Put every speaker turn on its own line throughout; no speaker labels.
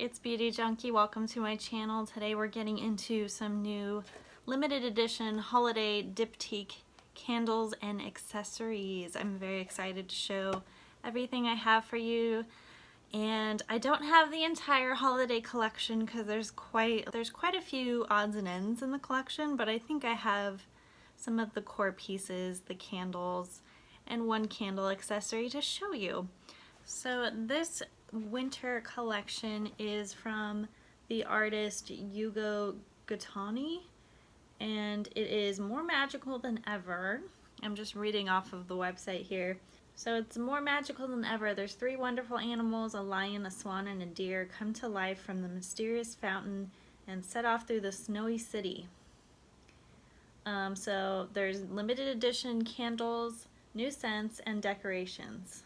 it's Beauty Junkie. Welcome to my channel. Today we're getting into some new limited edition holiday diptyque candles and accessories. I'm very excited to show everything I have for you. And I don't have the entire holiday collection because there's quite a few odds and ends in the collection, but I think I have some of the core pieces, the candles, and one candle accessory to show you. So this winter collection is from the artist Yugo Gattani, and it is more magical than ever. I'm just reading off of the website here. So it's more magical than ever. There's three wonderful animals, a lion, a swan, and a deer, come to life from the mysterious fountain and set off through the snowy city. So there's limited edition candles, new scents, and decorations.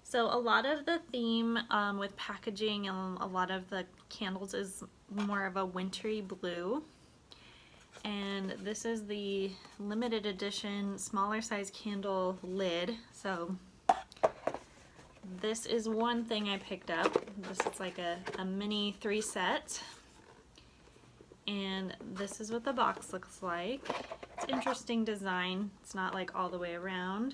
So a lot of the theme with packaging and a lot of the candles is more of a wintry blue. And this is the limited edition smaller size candle lid. So this is one thing I picked up. This is like a mini 3 set. And this is what the box looks like. It's interesting design. It's not like all the way around.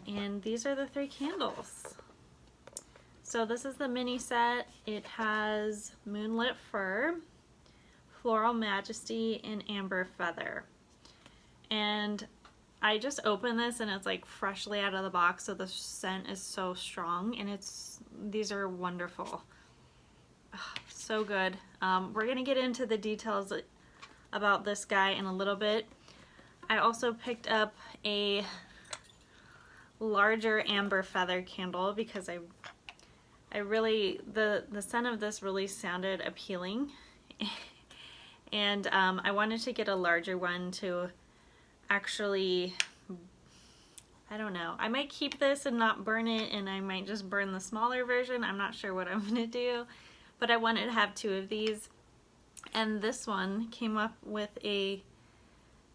And these are the 3 candles. So this is the mini set. It has Moonlit Fir, Floral Majesty, and Amber Feather. And I just opened this and it's like freshly out of the box, so the scent is so strong, and these are wonderful. So good. We're gonna get into the details about this guy in a little bit. I also picked up a larger Amber Feather candle because I really, the scent of this really sounded appealing. And I wanted to get a larger one to actually, I don't know, I might keep this and not burn it, and I might just burn the smaller version. I'm not sure what I'm gonna do, but I wanted to have 2 of these. And this one came up with a,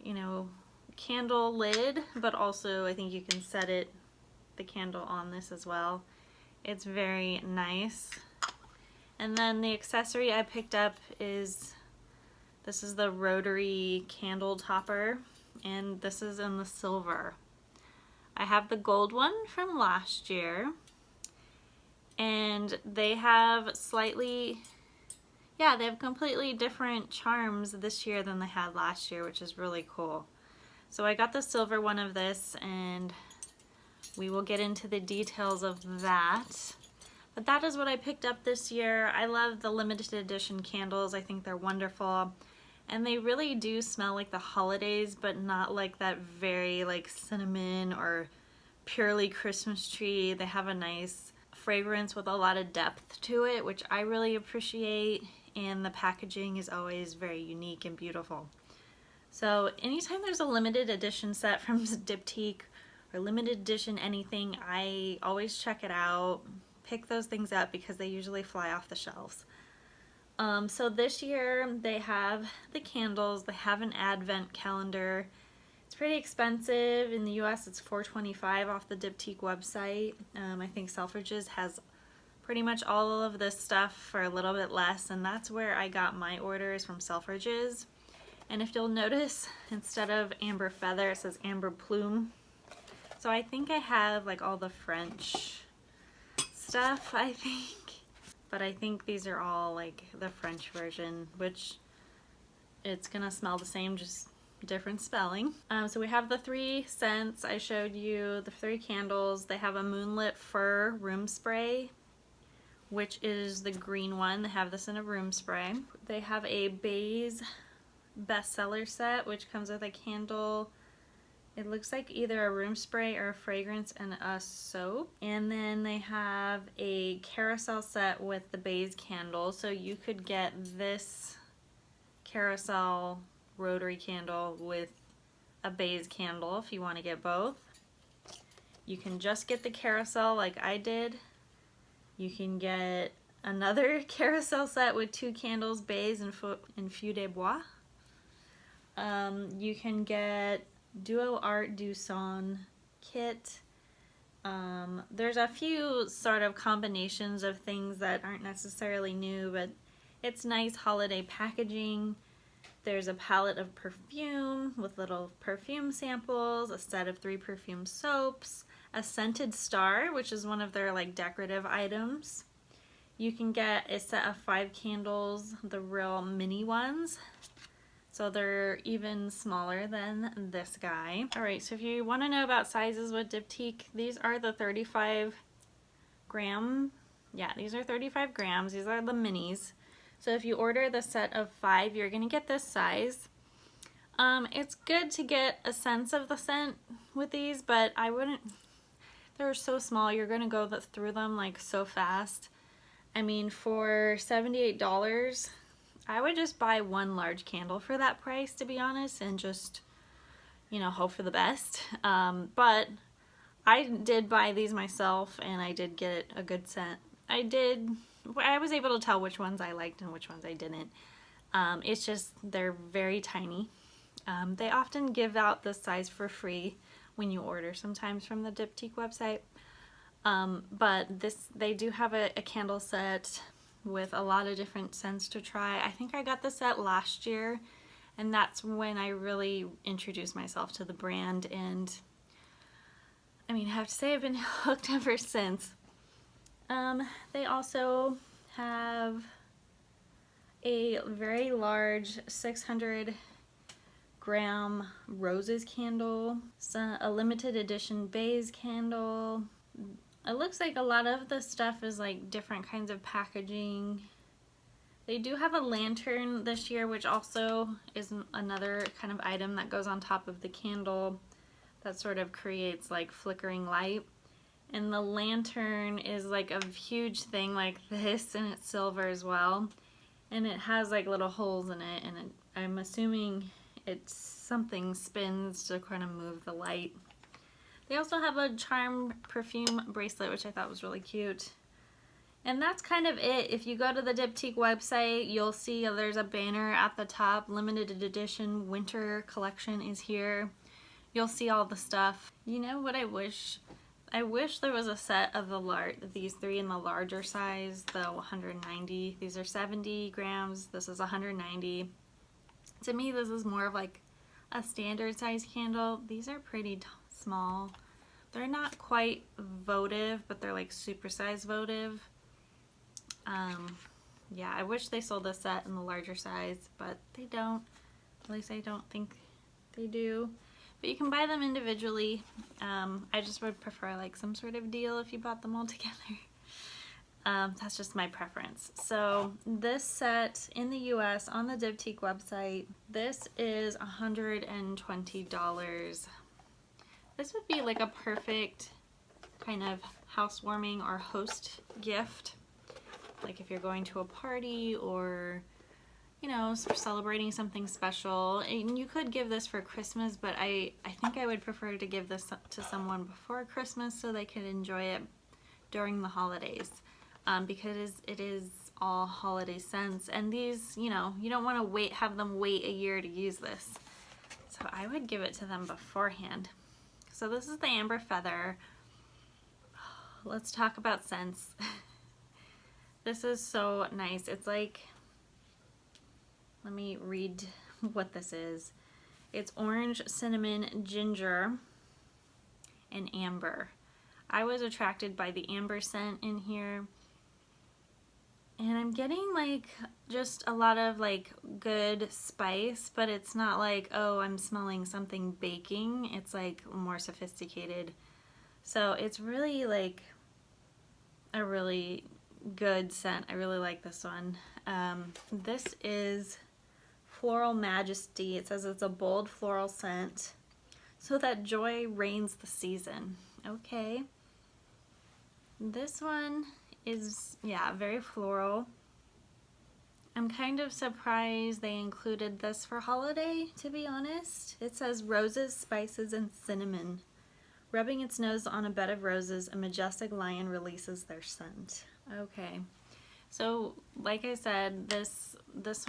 you know, candle lid, but also I think you can set the candle on this as well. It's very nice. And then the accessory I picked up is, this is the Rotary candle topper, and this is in the silver. I have the gold one from last year, and they have slightly, yeah, they have completely different charms this year than they had last year, which is really cool. So I got the silver one of this, and we will get into the details of that. But that is what I picked up this year. I love the limited edition candles. I think they're wonderful. And they really do smell like the holidays, but not like that very like cinnamon or purely Christmas tree. They have a nice fragrance with a lot of depth to it, which I really appreciate. And the packaging is always very unique and beautiful. So anytime there's a limited edition set from Diptyque or limited edition anything, I always check it out, pick those things up because they usually fly off the shelves. So this year they have the candles, they have an advent calendar. It's pretty expensive. In the US it's $4.25 off the Diptyque website. I think Selfridges has pretty much all of this stuff for a little bit less, and that's where I got my orders, from Selfridges. And if you'll notice, instead of Amber Feather, it says Amber Plume. So I think I have like all the French stuff, I think. But I think these are all like the French version, which it's gonna smell the same, just different spelling. So we have the 3 scents. I showed you the 3 candles. They have a Moonlit Fir room spray, which is the green one. They have this in a room spray. They have a beige bestseller set, which comes with a candle. It looks like either a room spray or a fragrance and a soap. And then they have a Carousel set with the beige candle. So you could get this Carousel Rotary candle with a beige candle if you want to get both. You can just get the Carousel like I did. You can get another Carousel set with 2 candles, beige and feu de bois. You can get Duo Art du Son kit, There's a few sort of combinations of things that aren't necessarily new, but it's nice holiday packaging. There's a palette of perfume with little perfume samples, a set of 3 perfume soaps, a scented star, which is one of their like decorative items. You can get a set of 5 candles, the real mini ones. So they're even smaller than this guy. All right, so if you want to know about sizes with Diptyque, these are the 35 gram. Yeah, these are 35 grams. These are the minis. So if you order the set of 5, you're gonna get this size. It's good to get a sense of the scent with these, but I wouldn't, they're so small, you're gonna go through them like so fast. I mean, for $78, I would just buy 1 large candle for that price, to be honest, and just, you know, hope for the best. But I did buy these myself, and I did get a good scent. I was able to tell which ones I liked and which ones I didn't. It's just, they're very tiny. They often give out this size for free when you order sometimes from the Diptyque website. But they do have a candle set with a lot of different scents to try. I think I got the set last year, and that's when I really introduced myself to the brand, and I mean, I have to say I've been hooked ever since. They also have a very large 600 gram roses candle, a limited edition beige candle. It looks like a lot of the stuff is like different kinds of packaging. They do have a lantern this year, which also is another kind of item that goes on top of the candle that sort of creates like flickering light. And the lantern is like a huge thing like this, and it's silver as well. And it has like little holes in it, and I'm assuming it's something spins to kind of move the light. They also have a charm perfume bracelet, which I thought was really cute. And that's kind of it. If you go to the Diptyque website, you'll see there's a banner at the top. Limited edition winter collection is here. You'll see all the stuff. You know what I wish? I wish there was a set of these 3 in the larger size, the 190. These are 70 grams. This is 190. To me, this is more of like a standard size candle. These are pretty small. They're not quite votive, but they're like super size votive. Yeah, I wish they sold a set in the larger size, but they don't. At least I don't think they do. But you can buy them individually. I just would prefer like some sort of deal if you bought them all together. That's just my preference. So this set in the US on the Diptyque website, this is $120. This would be like a perfect kind of housewarming or host gift. Like if you're going to a party or, you know, celebrating something special. And you could give this for Christmas, but I think I would prefer to give this to someone before Christmas so they could enjoy it during the holidays. Because it is all holiday scents, and these, you know, you don't want to have them wait a year to use this. So I would give it to them beforehand. So this is the Amber Feather. Let's talk about scents. This is so nice. It's like, let me read what this is. It's orange, cinnamon, ginger, and amber. I was attracted by the amber scent in here. And I'm getting like just a lot of like good spice, but it's not like, oh, I'm smelling something baking. It's like more sophisticated. So it's really like a really good scent. I really like this one. This is Floral Majesty. It says it's a bold floral scent so that joy reigns the season. Okay. This one is, yeah, very floral. I'm kind of surprised they included this for holiday, to be honest. It says roses, spices, and cinnamon. Rubbing its nose on a bed of roses, a majestic lion releases their scent. Okay, so like I said, this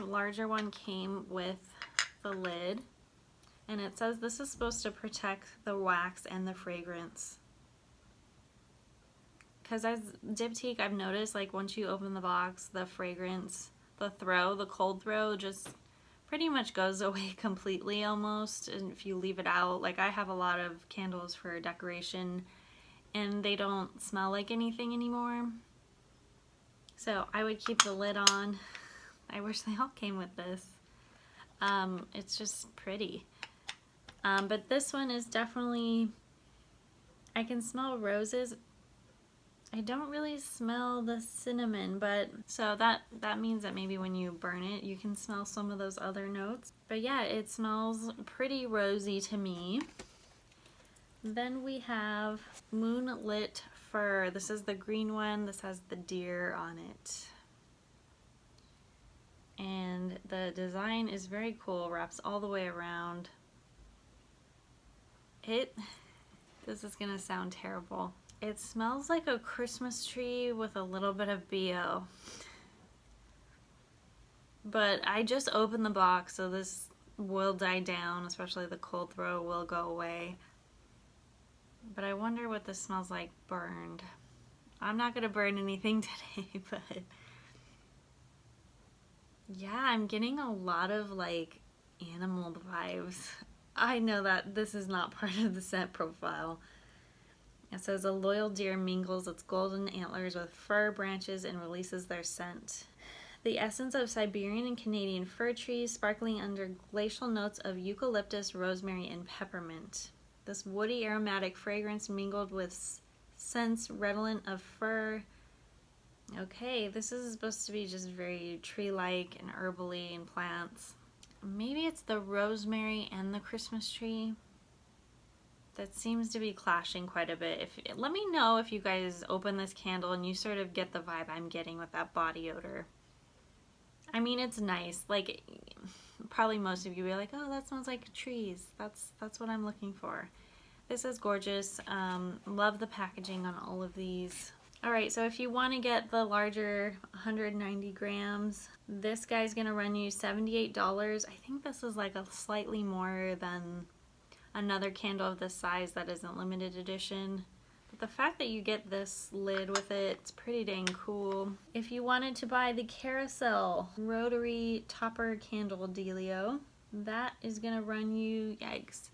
larger one came with the lid, and it says this is supposed to protect the wax and the fragrance. because as Diptyque, I've noticed like once you open the box, the fragrance, the cold throw just pretty much goes away completely almost. And if you leave it out, like I have a lot of candles for decoration and they don't smell like anything anymore. So I would keep the lid on. I wish they all came with this. It's just pretty. But this one is definitely, I can smell roses. I don't really smell the cinnamon, but so that means that maybe when you burn it, you can smell some of those other notes. But yeah, it smells pretty rosy to me. Then we have Moonlit Fur. This is the green one. This has the deer on it. And the design is very cool, wraps all the way around. This is gonna sound terrible. It smells like a Christmas tree with a little bit of BO. But I just opened the box, so this will die down, especially the cold throw will go away. But I wonder what this smells like burned. I'm not gonna burn anything today, but yeah, I'm getting a lot of like animal vibes. I know that this is not part of the scent profile. It says a loyal deer mingles its golden antlers with fir branches and releases their scent. The essence of Siberian and Canadian fir trees sparkling under glacial notes of eucalyptus, rosemary, and peppermint. This woody aromatic fragrance mingled with scents redolent of fir. Okay, this is supposed to be just very tree-like and herbally and plants. Maybe it's the rosemary and the Christmas tree. That seems to be clashing quite a bit. Let me know if you guys open this candle and you sort of get the vibe I'm getting with that body odor. I mean, it's nice. Like, probably most of you will be like, oh, that smells like trees. That's what I'm looking for. This is gorgeous. Love the packaging on all of these. All right, so if you want to get the larger 190 grams, this guy's gonna run you $78. I think this is like a slightly more than another candle of this size that isn't limited edition. But the fact that you get this lid with it, it's pretty dang cool. If you wanted to buy the Carousel Rotary Topper Candle Dealio, that is gonna run you, yikes,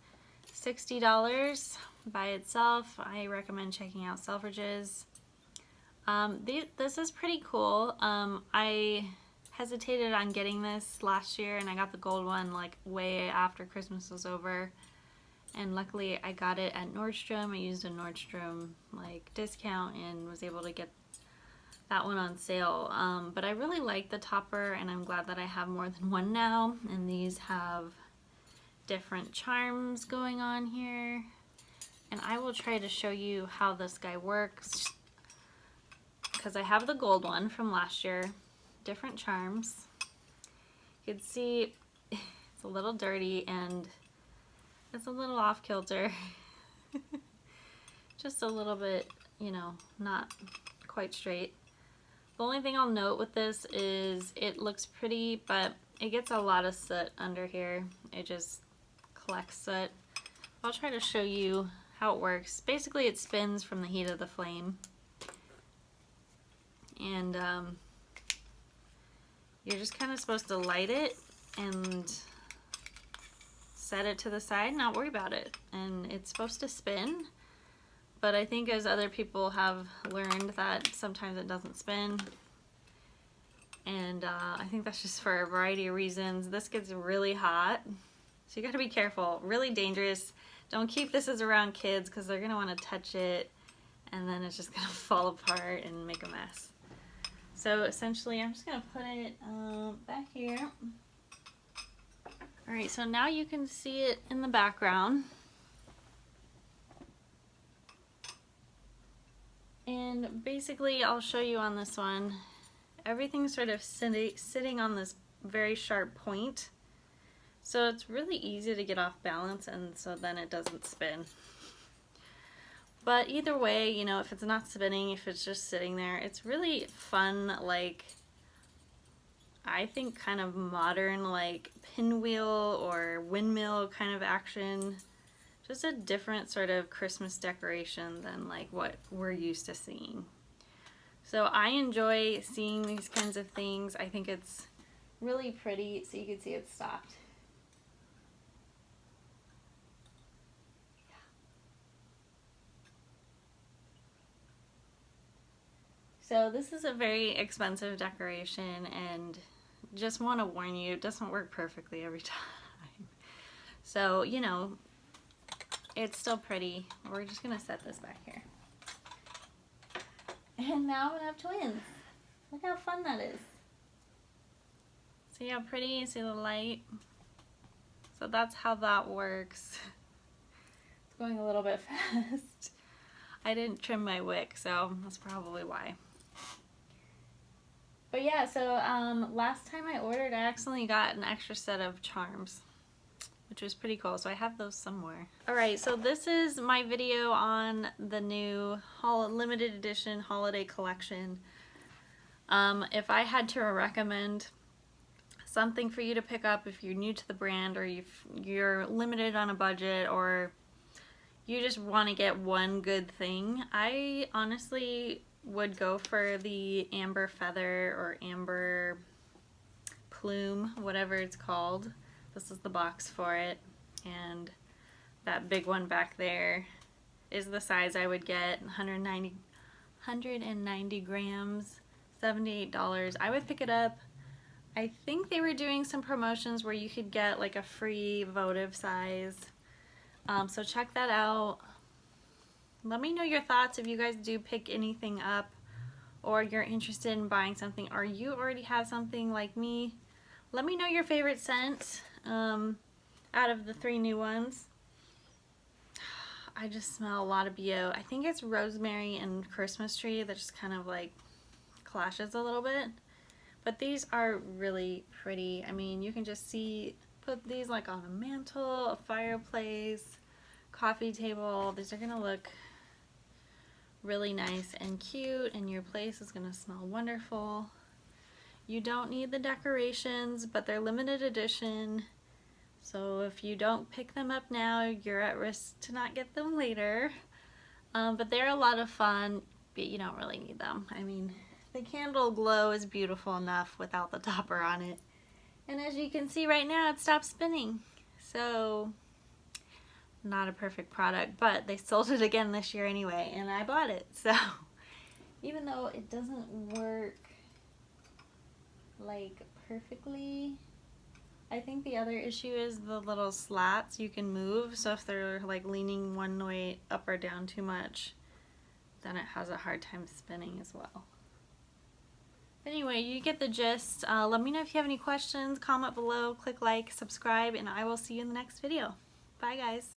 $60 by itself. I recommend checking out Selfridges. This is pretty cool. I hesitated on getting this last year and I got the gold one like way after Christmas was over. And luckily I got it at Nordstrom. I used a Nordstrom like discount and was able to get that one on sale. But I really like the topper and I'm glad that I have more than one now. And these have different charms going on here. And I will try to show you how this guy works because I have the gold one from last year. Different charms. You can see it's a little dirty and it's a little off kilter. Just a little bit, you know, not quite straight. The only thing I'll note with this is it looks pretty, but it gets a lot of soot under here. It just collects soot. I'll try to show you how it works. Basically it spins from the heat of the flame. And you're just kind of supposed to light it and set it to the side, not worry about it. And it's supposed to spin, but I think as other people have learned that sometimes it doesn't spin. And I think that's just for a variety of reasons. This gets really hot, so you gotta be careful. Really dangerous. Don't keep this as around kids because they're gonna wanna touch it and then it's just gonna fall apart and make a mess. So essentially I'm just gonna put it back here. All right, so now you can see it in the background. And basically I'll show you on this one, everything's sort of sitting on this very sharp point. So it's really easy to get off balance and so then it doesn't spin. But either way, you know, if it's not spinning, if it's just sitting there, it's really fun, like, I think kind of modern, like pinwheel or windmill kind of action. Just a different sort of Christmas decoration than like what we're used to seeing. So I enjoy seeing these kinds of things. I think it's really pretty, so you can see it's stopped. So this is a very expensive decoration, and just want to warn you, it doesn't work perfectly every time. So, you know, it's still pretty. We're just gonna set this back here. And now I'm gonna have twins. Look how fun that is. See how pretty? See the light? So that's how that works. It's going a little bit fast. I didn't trim my wick, so that's probably why. But yeah, so last time I ordered, I accidentally got an extra set of charms, which was pretty cool, so I have those somewhere. Alright, so this is my video on the new limited edition holiday collection. If I had to recommend something for you to pick up if you're new to the brand, or you're limited on a budget, or you just want to get one good thing, I honestly would go for the amber feather or amber plume, whatever it's called. This is the box for it, and that big one back there is the size I would get. 190 grams, $78. I would pick it up. I think they were doing some promotions where you could get like a free votive size. So check that out. Let me know your thoughts if you guys do pick anything up, or you're interested in buying something, or you already have something like me. Let me know your favorite scent out of the 3 new ones. I just smell a lot of BO. I think it's rosemary and Christmas tree that just kind of like clashes a little bit. But these are really pretty. I mean, you can just see, put these like on a mantle, a fireplace, coffee table. These are gonna look really nice and cute, and your place is gonna smell wonderful. You don't need the decorations, but they're limited edition, so if you don't pick them up now, you're at risk to not get them later. But they're a lot of fun, but you don't really need them. I mean, the candle glow is beautiful enough without the topper on it. And as you can see right now, it stopped spinning. So, not a perfect product, but they sold it again this year anyway, and I bought it. So, even though it doesn't work like perfectly, I think the other issue is the little slats you can move. So if they're like leaning one way up or down too much, then it has a hard time spinning as well. Anyway, you get the gist. Let me know if you have any questions, comment below, click like, subscribe, and I will see you in the next video. Bye guys.